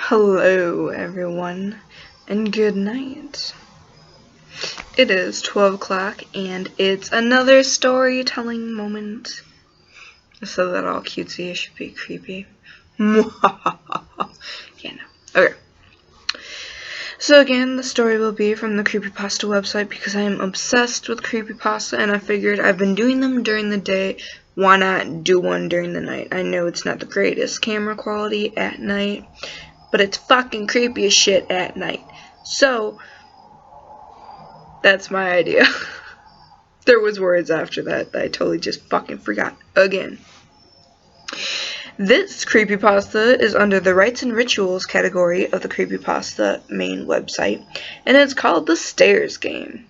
Hello everyone, and good night. It is 12 o'clock, and it's another storytelling moment. So that all cutesy should be creepy. Yeah, no. Okay. So again, the story will be from the CreepyPasta website because I am obsessed with CreepyPasta, and I figured I've been doing them during the day. Why not do one during the night? I know it's not the greatest camera quality at night, but it's fucking creepy as shit at night. So, that's my idea. There was words after that I totally just fucking forgot again. This creepypasta is under the Rites and Rituals category of the creepypasta main website, and it's called The Stairs Game.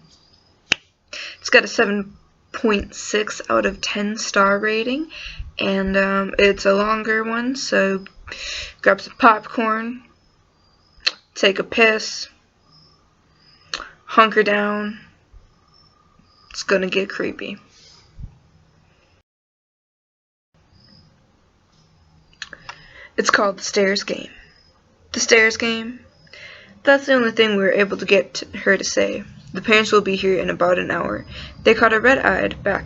It's got a 7.6 out of 10 star rating, and it's a longer one, so grab some popcorn, take a piss, hunker down. It's gonna get creepy. It's called The Stairs Game. The Stairs Game? That's the only thing we were able to get her to say. The parents will be here in about an hour. They caught a red-eyed back...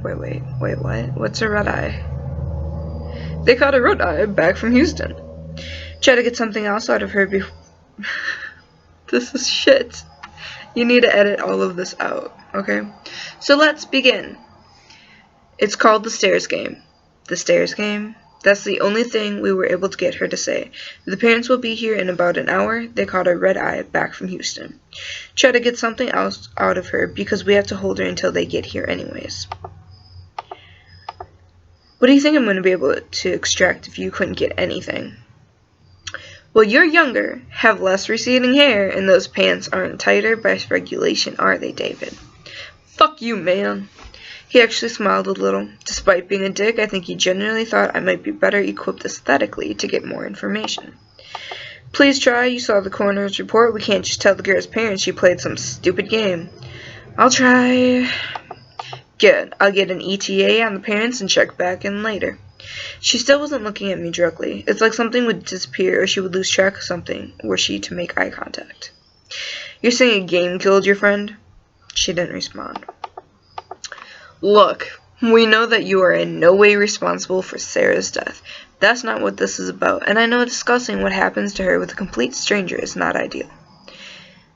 Wait, what? What's a red-eye? They caught a red-eye back from Houston. Try to get something else out of her before... This is shit. You need to edit all of this out, okay? So let's begin. It's called The Stairs Game. The Stairs Game? That's the only thing we were able to get her to say. The parents will be here in about an hour. They caught a red-eye back from Houston. Try to get something else out of her because we have to hold her until they get here anyways. What do you think I'm going to be able to extract if you couldn't get anything? Well, you're younger, have less receding hair, and those pants aren't tighter by regulation, are they, David? Fuck you, man. He actually smiled a little. Despite being a dick, I think he genuinely thought I might be better equipped aesthetically to get more information. Please try. You saw the coroner's report. We can't just tell the girl's parents she played some stupid game. I'll try. Good. I'll get an ETA on the parents and check back in later. She still wasn't looking at me directly. It's like something would disappear or she would lose track of something were she to make eye contact. You're saying a game killed your friend? She didn't respond. Look, we know that you are in no way responsible for Sarah's death. That's not what this is about, and I know discussing what happens to her with a complete stranger is not ideal.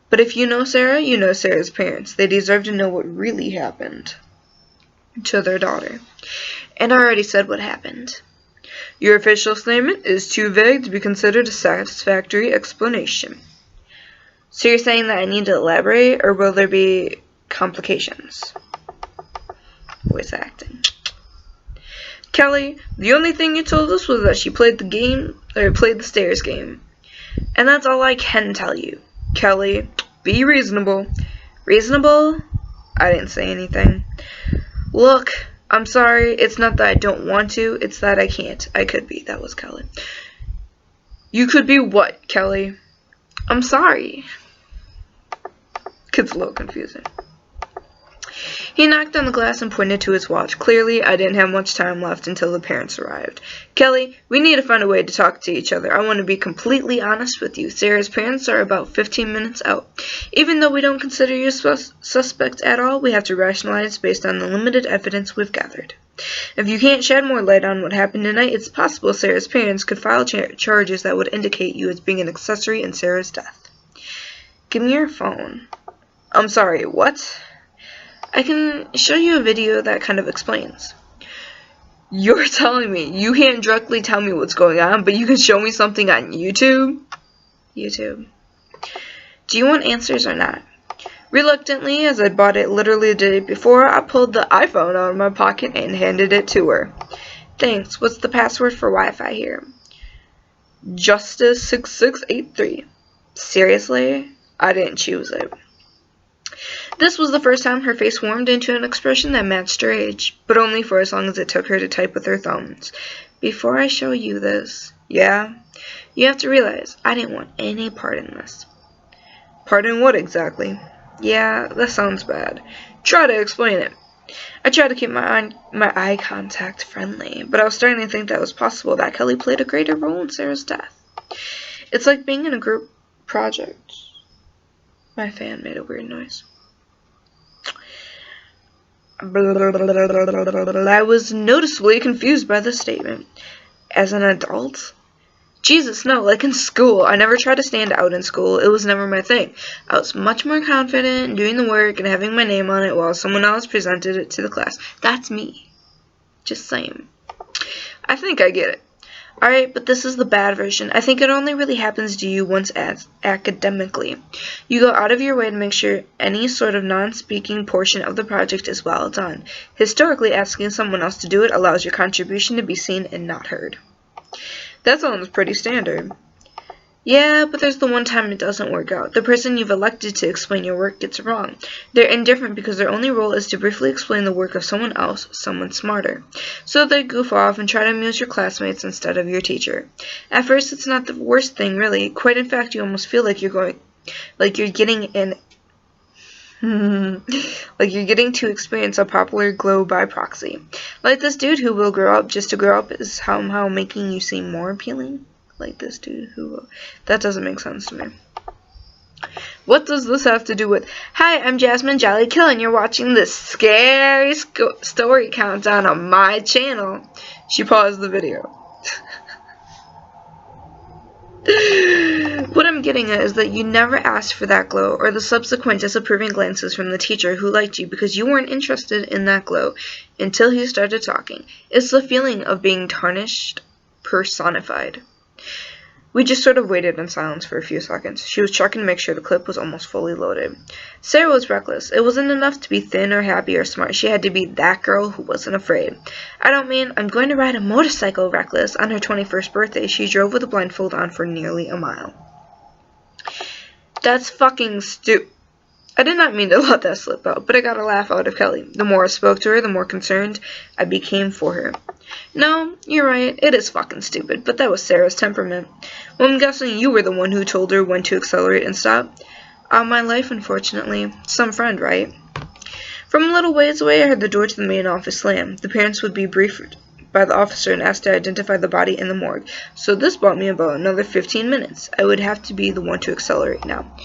But if you know Sarah, you know Sarah's parents. They deserve to know what really happened to their daughter. And I already said what happened. Your official statement is too vague to be considered a satisfactory explanation. So you're saying that I need to elaborate, or will there be complications? Voice acting. Kelly, the only thing you told us was that she played the stairs game. And that's all I can tell you. Kelly, be reasonable. Reasonable? I didn't say anything. Look, I'm sorry. It's not that I don't want to. It's that I can't. I could be. That was Kelly. You could be what, Kelly? I'm sorry. Kid's a little confusing. He knocked on the glass and pointed to his watch. Clearly, I didn't have much time left until the parents arrived. Kelly, we need to find a way to talk to each other. I want to be completely honest with you. Sarah's parents are about 15 minutes out. Even though we don't consider you a suspect at all, we have to rationalize based on the limited evidence we've gathered. If you can't shed more light on what happened tonight, it's possible Sarah's parents could file charges that would indicate you as being an accessory in Sarah's death. Give me your phone. I'm sorry, what? I can show you a video that kind of explains. You're telling me you can't directly tell me what's going on, but you can show me something on YouTube? YouTube. Do you want answers or not? Reluctantly, as I bought it literally the day before, I pulled the iPhone out of my pocket and handed it to her. Thanks. What's the password for Wi-Fi here? Justice6683. Seriously? I didn't choose it. This was the first time her face warmed into an expression that matched her age, but only for as long as it took her to type with her thumbs. Before I show you this, yeah, you have to realize I didn't want any part in this. Part in what exactly? Yeah, that sounds bad. Try to explain it. I tried to keep my eye contact friendly, but I was starting to think that it was possible that Kelly played a greater role in Sarah's death. It's like being in a group project. My fan made a weird noise. I was noticeably confused by this statement. As an adult? Jesus, no, like in school. I never tried to stand out in school. It was never my thing. I was much more confident in doing the work and having my name on it while someone else presented it to the class. That's me. Just saying. I think I get it. Alright, but this is the bad version. I think it only really happens to you once academically. You go out of your way to make sure any sort of non-speaking portion of the project is well done. Historically, asking someone else to do it allows your contribution to be seen and not heard. That sounds pretty standard. Yeah, but there's the one time it doesn't work out. The person you've elected to explain your work gets it wrong. They're indifferent because their only role is to briefly explain the work of someone else, someone smarter. So they goof off and try to amuse your classmates instead of your teacher. At first, it's not the worst thing, really. Quite in fact, you almost feel like you're getting to experience a popular glow by proxy. Like this dude who will grow up just to grow up is somehow making you seem more appealing. Like this dude who will. That doesn't make sense to me. What does this have to do with? Hi, I'm Jasmine Jolly Kill, and you're watching this scary story countdown on my channel. She paused the video. What I'm getting at is that you never asked for that glow or the subsequent disapproving glances from the teacher who liked you because you weren't interested in that glow until he started talking. It's the feeling of being tarnished personified. We just sort of waited in silence for a few seconds. She was checking to make sure the clip was almost fully loaded. Sarah was reckless. It wasn't enough to be thin or happy or smart. She had to be that girl who wasn't afraid. I don't mean I'm going to ride a motorcycle reckless. On her 21st birthday, she drove with a blindfold on for nearly a mile. That's fucking stupid. I did not mean to let that slip out, but I got a laugh out of Kelly. The more I spoke to her, the more concerned I became for her. No, you're right, it is fucking stupid, but that was Sarah's temperament. Well, I'm guessing you were the one who told her when to accelerate and stop. My life, unfortunately. Some friend, right? From a little ways away, I heard the door to the main office slam. The parents would be briefed by the officer and asked to identify the body in the morgue, so this bought me about another 15 minutes. I would have to be the one to accelerate now.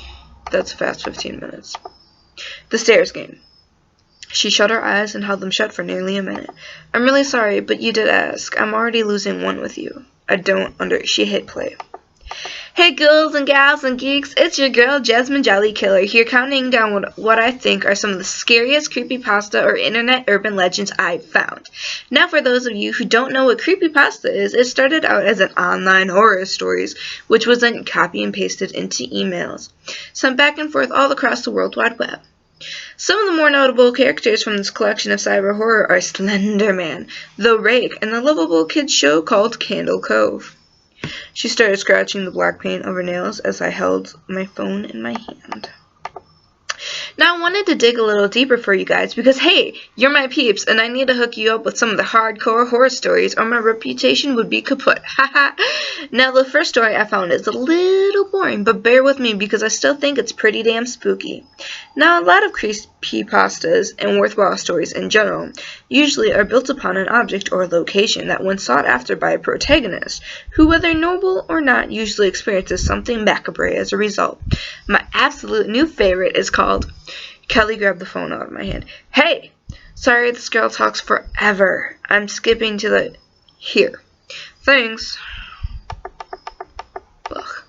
That's a fast 15 minutes. The stairs game. She shut her eyes and held them shut for nearly a minute. I'm really sorry, but you did ask. I'm already losing one with you. She hit play. Hey girls and gals and geeks, it's your girl Jasmine Jolly Killer here counting down what I think are some of the scariest creepypasta or internet urban legends I've found. Now for those of you who don't know what creepypasta is, it started out as an online horror stories, which was then copy and pasted into emails, sent back and forth all across the World Wide Web. Some of the more notable characters from this collection of cyber horror are Slender Man, The Rake, and the lovable kids show called Candle Cove. She started scratching the black paint of her nails as I held my phone in my hand. Now I wanted to dig a little deeper for you guys because, hey, you're my peeps and I need to hook you up with some of the hardcore horror stories or my reputation would be kaput. Haha. Now the first story I found is a little boring, but bear with me because I still think it's pretty damn spooky. Now a lot of creepypastas and worthwhile stories in general usually are built upon an object or location that when sought after by a protagonist, who whether noble or not usually experiences something macabre as a result. My absolute new favorite is called... Kelly grabbed the phone out of my hand. Hey! Sorry, this girl talks forever. I'm skipping to the... Here. Thanks. Ugh.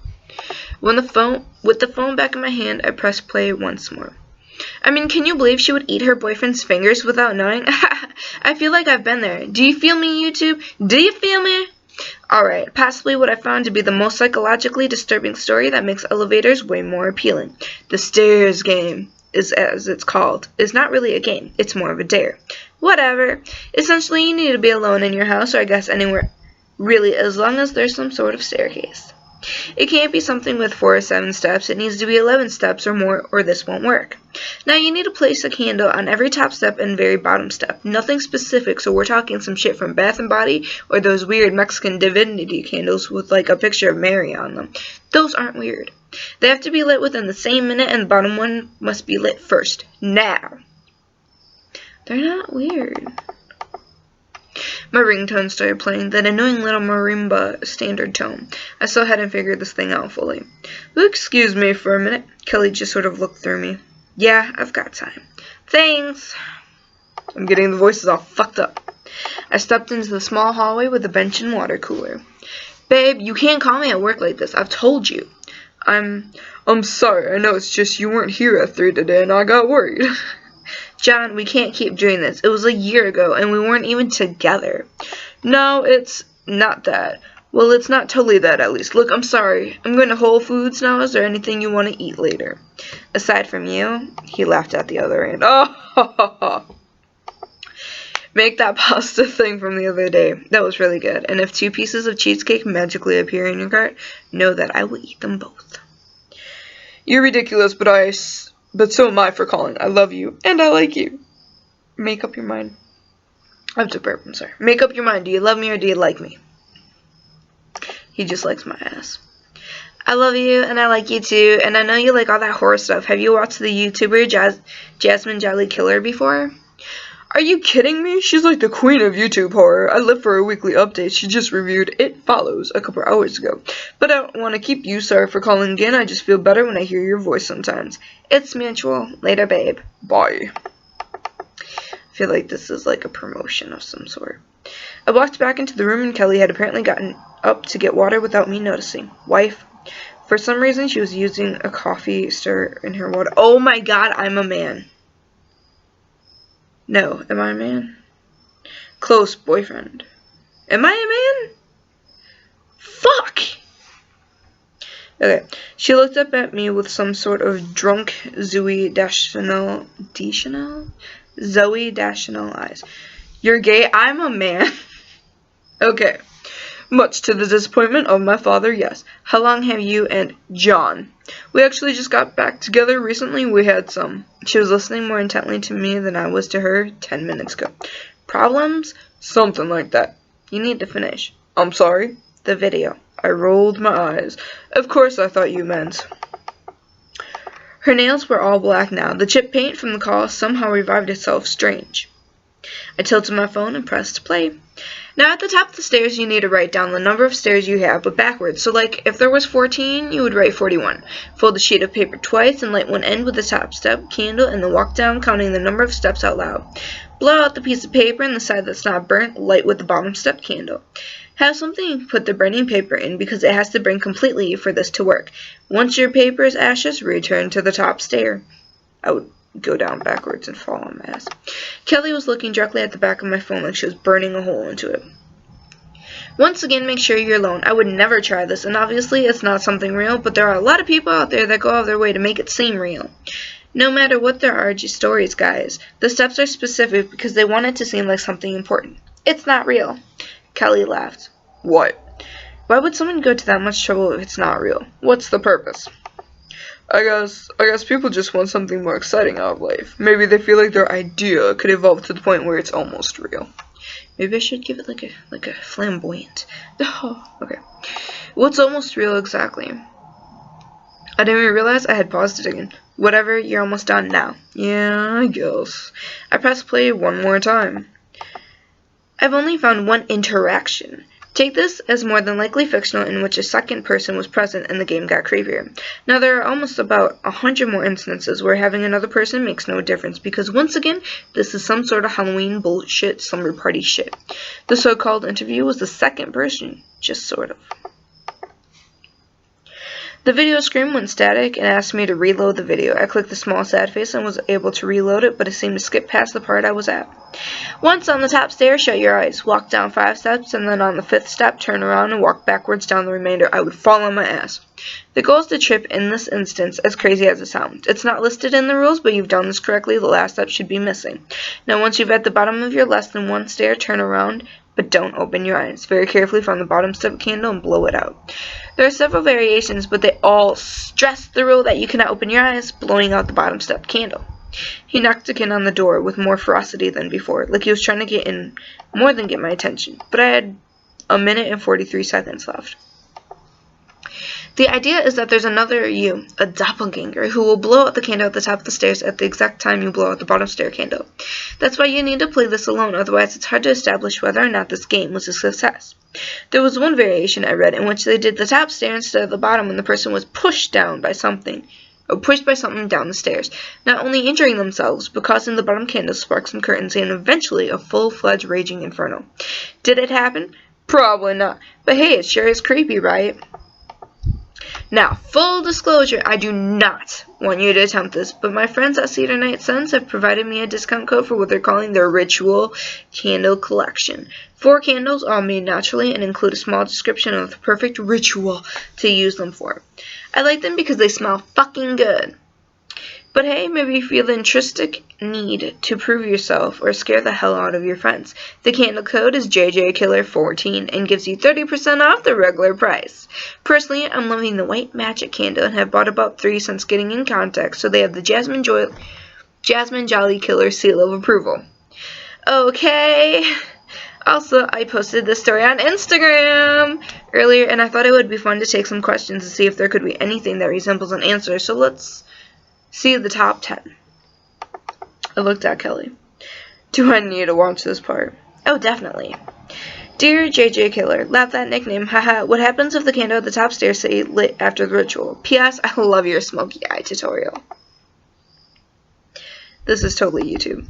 With the phone back in my hand, I pressed play once more. I mean, can you believe she would eat her boyfriend's fingers without knowing? I feel like I've been there. Do you feel me, YouTube? Do you feel me? Alright, possibly what I found to be the most psychologically disturbing story that makes elevators way more appealing. The stairs game, as it's called, is not really a game. It's more of a dare. Whatever. Essentially, you need to be alone in your house, or I guess anywhere, really, as long as there's some sort of staircase. It can't be something with 4 or 7 steps. It needs to be 11 steps or more, or this won't work. Now, you need to place a candle on every top step and very bottom step. Nothing specific, so we're talking some shit from Bath & Body or those weird Mexican divinity candles with, like, a picture of Mary on them. Those aren't weird. They have to be lit within the same minute, and the bottom one must be lit first. Now. They're not weird. My ringtone started playing, that annoying little marimba standard tone. I still hadn't figured this thing out fully. Excuse me for a minute. Kelly just sort of looked through me. Yeah, I've got time. Thanks. I'm getting the voices all fucked up. I stepped into the small hallway with a bench and water cooler. Babe, you can't call me at work like this. I've told you. I'm sorry. I know it's just you weren't here at 3 today and I got worried. John, we can't keep doing this. It was a year ago and we weren't even together. No, it's not that. Well, it's not totally that, at least. Look, I'm sorry. I'm going to Whole Foods now. Is there anything you want to eat later? Aside from you? He laughed at the other end. Oh, ha, ha, ha. Make that pasta thing from the other day. That was really good. And if 2 pieces of cheesecake magically appear in your cart, know that I will eat them both. You're ridiculous, but so am I for calling. I love you, and I like you. Make up your mind. I have to burp, I'm sorry. Make up your mind. Do you love me or do you like me? He just likes my ass. I love you, and I like you too, and I know you like all that horror stuff. Have you watched the YouTuber Jasmine Jolly Killer before? Are you kidding me? She's like the queen of YouTube horror. I live for her weekly updates. She just reviewed It Follows a couple hours ago. But I don't want to keep you. Sorry for calling again. I just feel better when I hear your voice sometimes. It's mutual. Later, babe. Bye. I feel like this is like a promotion of some sort. I walked back into the room and Kelly had apparently gotten up to get water without me noticing. Wife. For some reason, she was using a coffee stirrer in her water. Oh my god, I'm a man. No, am I a man? Close boyfriend. Am I a man? Fuck! Okay, she looked up at me with some sort of drunk Zoe Deschanel eyes. You're gay? I'm a man. Okay. Much to the disappointment of my father, yes. How long have you and John? We actually just got back together recently. We had some. She was listening more intently to me than I was to her 10 minutes ago. Problems? Something like that. You need to finish. I'm sorry. The video. I rolled my eyes. Of course I thought you meant. Her nails were all black now. The chip paint from the call somehow revived itself. Strange. I tilted my phone and pressed play. Now at the top of the stairs you need to write down the number of stairs you have, but backwards. So like if there was 14, you would write 41. Fold the sheet of paper twice and light one end with the top step candle and then walk down counting the number of steps out loud. Blow out the piece of paper and the side that's not burnt, light with the bottom step candle. Have something you can put the burning paper in because it has to burn completely for this to work. Once your paper is ashes, return to the top stair. I would go down backwards and fall on my ass. Kelly was looking directly at the back of my phone like she was burning a hole into it. Once again, make sure you're alone. I would never try this, and obviously it's not something real, but there are a lot of people out there that go out of their way to make it seem real. No matter what their RG stories, guys, the steps are specific because they want it to seem like something important. It's not real. Kelly laughed. What? Why would someone go to that much trouble if it's not real? What's the purpose? I guess people just want something more exciting out of life. Maybe they feel like their idea could evolve to the point where it's almost real. Maybe I should give it like a flamboyant. Oh, okay. What's almost real exactly? I didn't even realize I had paused it again. Whatever, you're almost done now. Yeah, I guess. I pressed play one more time. I've only found one interaction. Take this as more than likely fictional in which a second person was present and the game got creepier. Now there are almost about 100 more instances where having another person makes no difference because once again, this is some sort of Halloween bullshit slumber party shit. The so-called interview was the second person, just sort of. The video screen went static and asked me to reload the video. I clicked the small sad face and was able to reload it, but it seemed to skip past the part I was at. Once on the top stair, shut your eyes. Walk down 5 steps, and then on the 5th step, turn around and walk backwards down the remainder. I would fall on my ass. The goal is to trip in this instance, as crazy as it sounds. It's not listed in the rules, but you've done this correctly. The last step should be missing. Now once you've at the bottom of your less than 1 stair, turn around, but don't open your eyes. Very carefully find the bottom step candle and blow it out. There are several variations, but they all stress the rule that you cannot open your eyes, blowing out the bottom step candle. He knocked again on the door with more ferocity than before, like he was trying to get in more than get my attention, but I had 1 minute and 43 seconds left. The idea is that there's another you, a doppelganger, who will blow out the candle at the top of the stairs at the exact time you blow out the bottom stair candle. That's why you need to play this alone, otherwise it's hard to establish whether or not this game was a success. There was one variation I read in which they did the top stair instead of the bottom when the person was pushed by something down the stairs, not only injuring themselves, but causing the bottom candle to spark some curtains and eventually a full-fledged raging inferno. Did it happen? Probably not. But hey, it sure is creepy, right? Now, full disclosure, I do not want you to attempt this, but my friends at Cedar Night Suns have provided me a discount code for what they're calling their Ritual Candle Collection. 4 candles, all made naturally, and include a small description of the perfect ritual to use them for. I like them because they smell fucking good. But hey, maybe you feel the intrinsic need to prove yourself or scare the hell out of your friends. The candle code is JJKiller14 and gives you 30% off the regular price. Personally, I'm loving the white magic candle and have bought about 3 since getting in contact, so they have the Jasmine Jolly Killer seal of approval. Okay. Also, I posted this story on Instagram earlier, and I thought it would be fun to take some questions and see if there could be anything that resembles an answer, so let's see the top 10. I looked at Kelly. Do I need to watch this part? Oh, definitely. Dear JJ Killer, laugh that nickname, haha. What happens if the candle at the top stairs stay lit after the ritual? P.S. I love your smoky eye tutorial. This is totally YouTube.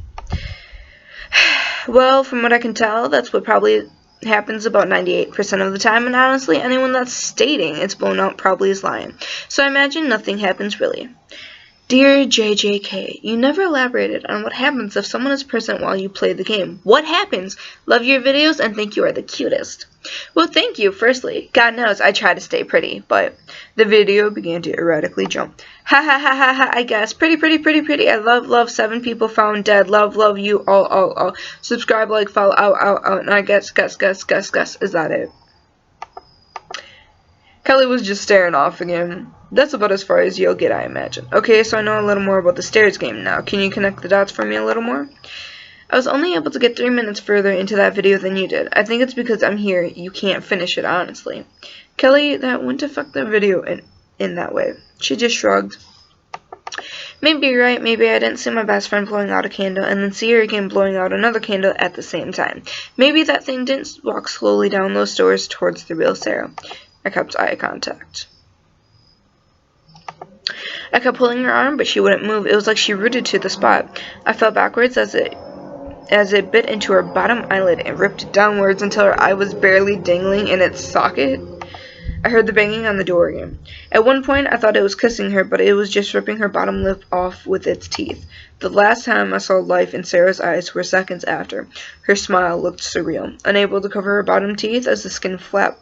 Well, from what I can tell, that's what probably happens about 98% of the time, and honestly, anyone that's stating it's blown out probably is lying. So I imagine nothing happens really. Dear JJK, you never elaborated on what happens if someone is present while you play the game. What happens? Love your videos and think you are the cutest. Well, thank you, firstly. God knows I try to stay pretty, but the video began to erratically jump. Ha ha ha ha ha, I guess. Pretty. I love 7 people found dead. Love you all. Subscribe, like, follow, out. And I guess. Is that it? Kelly was just staring off again. That's about as far as you'll get, I imagine. Okay, so I know a little more about the stairs game now. Can you connect the dots for me a little more? I was only able to get 3 minutes further into that video than you did. I think it's because I'm here. You can't finish it, honestly. Kelly, that wouldn't affect the video in that way. She just shrugged. Maybe you're right. Maybe I didn't see my best friend blowing out a candle and then see her again blowing out another candle at the same time. Maybe that thing didn't walk slowly down those stairs towards the real Sarah. I kept eye contact. I kept pulling her arm, but she wouldn't move. It was like she rooted to the spot. I fell backwards as it bit into her bottom eyelid and ripped downwards until her eye was barely dangling in its socket. I heard the banging on the door again. At one point, I thought it was kissing her, but it was just ripping her bottom lip off with its teeth. The last time I saw life in Sarah's eyes were seconds after. Her smile looked surreal, unable to cover her bottom teeth as the skin flapped,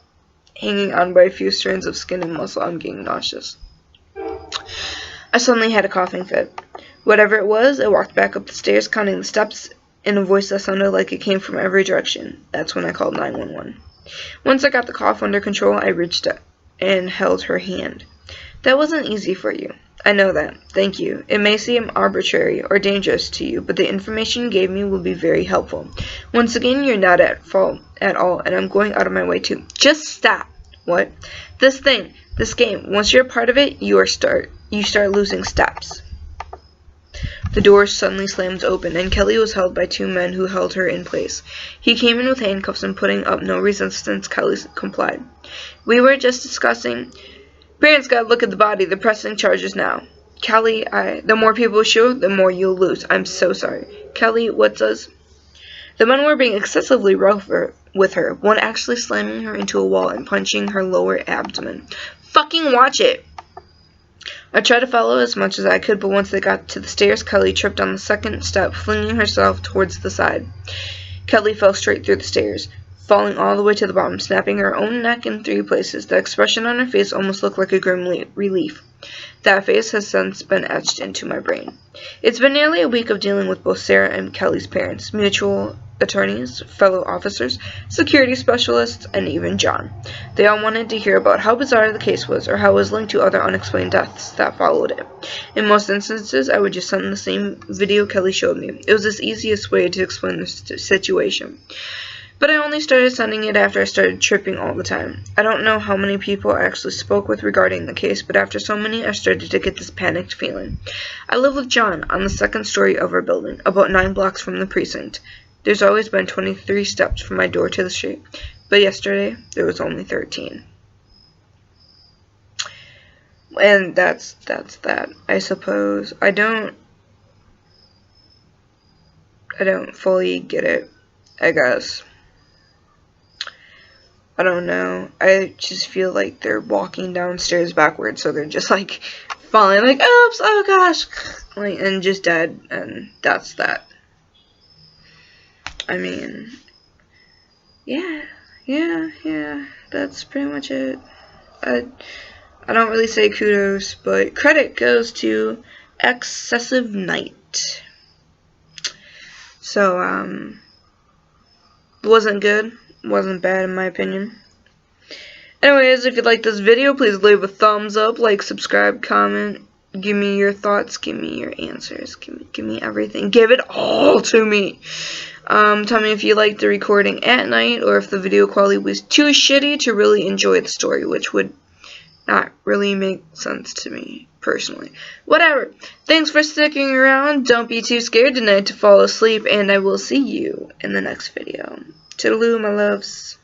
hanging on by a few strands of skin and muscle. I'm getting nauseous. I suddenly had a coughing fit. Whatever it was, I walked back up the stairs, counting the steps in a voice that sounded like it came from every direction. That's when I called 911. Once I got the cough under control, I reached up and held her hand. That wasn't easy for you. I know that. Thank you. It may seem arbitrary or dangerous to you, but the information you gave me will be very helpful. Once again, you're not at fault at all, and I'm going out of my way to. Just stop. What? This game. Once you're a part of it, you start losing steps. The door suddenly slammed open, and Kelly was held by 2 men who held her in place. He came in with handcuffs, and putting up no resistance, Kelly complied. We were just discussing. Parents gotta look at the body. They're pressing charges now. Kelly, the more people shoot, the more you'll lose. I'm so sorry. Kelly, what does? The men were being excessively rough with her, one actually slamming her into a wall and punching her lower abdomen. Fucking watch it! I tried to follow as much as I could, but once they got to the stairs, Kelly tripped on the second step, flinging herself towards the side. Kelly fell straight through the stairs, falling all the way to the bottom, snapping her own neck in 3 places. The expression on her face almost looked like a grim relief. That face has since been etched into my brain. It's been nearly a week of dealing with both Sarah and Kelly's parents, mutual attorneys, fellow officers, security specialists, and even John. They all wanted to hear about how bizarre the case was, or how it was linked to other unexplained deaths that followed it. In most instances, I would just send the same video Kelly showed me. It was the easiest way to explain the situation. But I only started sending it after I started tripping all the time. I don't know how many people I actually spoke with regarding the case, but after so many, I started to get this panicked feeling. I live with John on the second story of our building, about 9 blocks from the precinct. There's always been 23 steps from my door to the street, but yesterday there was only 13. And that's that, I suppose. I don't fully get it, I guess. I don't know. I just feel like they're walking downstairs backwards, so they're just like falling, like, oops, oh gosh, like, and just dead, and that's that. I mean, yeah, that's pretty much it. I don't really say kudos, but credit goes to Excessive Night. So, wasn't good, wasn't bad in my opinion. Anyways, if you like this video, please leave a thumbs up, like, subscribe, comment, give me your thoughts, give me your answers, give me everything, give it all to me. Tell me if you liked the recording at night, or if the video quality was too shitty to really enjoy the story, which would not really make sense to me, personally. Whatever. Thanks for sticking around. Don't be too scared tonight to fall asleep, and I will see you in the next video. Toodaloo, my loves.